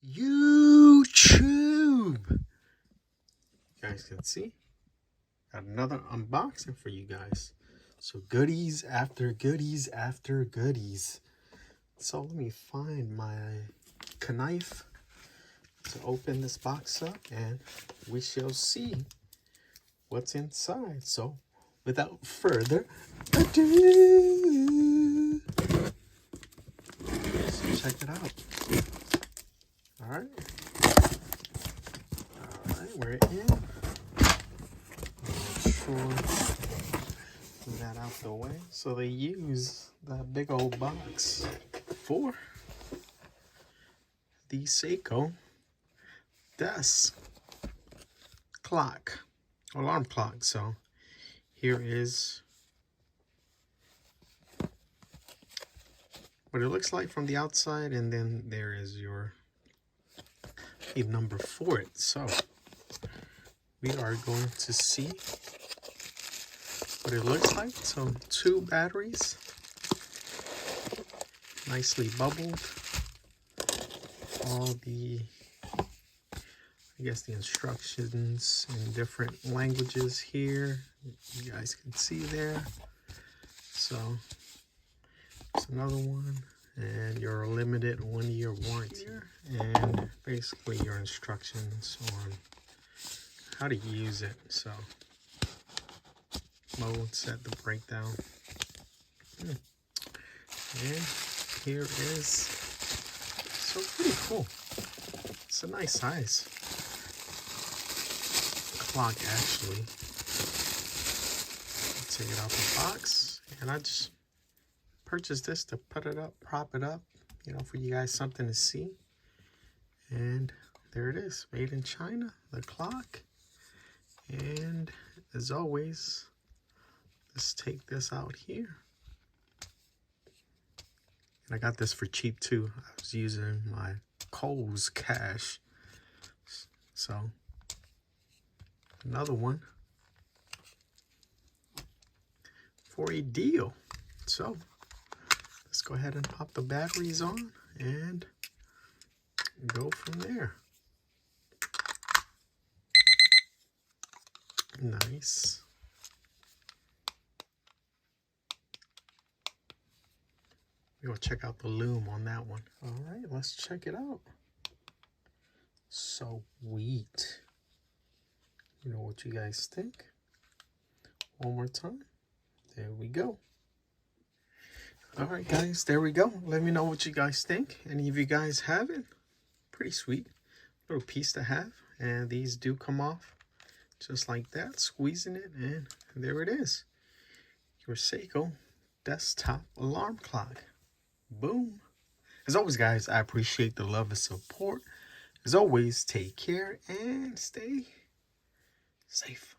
YouTube. You guys can see, got another unboxing for you guys. So goodies after goodies after goodies. So let me find my knife to open this box up and we shall see what's inside. So without further ado, let's check it out. All right, we're in. Make sure that out the way. So they use that big old box for the Seiko desk clock, alarm clock. So here is what it looks like from the outside, and then there is your number for it. So we are going to see what it looks like. So 2 batteries, nicely bubbled. All the, I guess, the instructions in different languages here. You guys can see there. So it's another one, and your limited 1-year warranty, and basically your instructions on how to use it. So mode, set, the breakdown, and here is, so pretty cool. It's a nice size clock, actually. Take it out the box, and I just purchased this to put it up, prop it up, you know, for you guys, something to see. And there it is, made in China, the clock. And as always, let's take this out here. And I got this for cheap too. I was using my Kohl's cash. So another one for a deal. So let's go ahead and pop the batteries on and go from there. Nice. We'll check out the loom on that one. All right, let's check it out. Sweet. You know what you guys think? One more time. There we go. All right, guys, there we go. Let me know what you guys think. Any of you guys have it? Pretty sweet. Little piece to have. And these do come off just like that. Squeezing it, and there it is. Your Seiko desktop alarm clock. Boom. As always, guys, I appreciate the love and support. As always, take care and stay safe.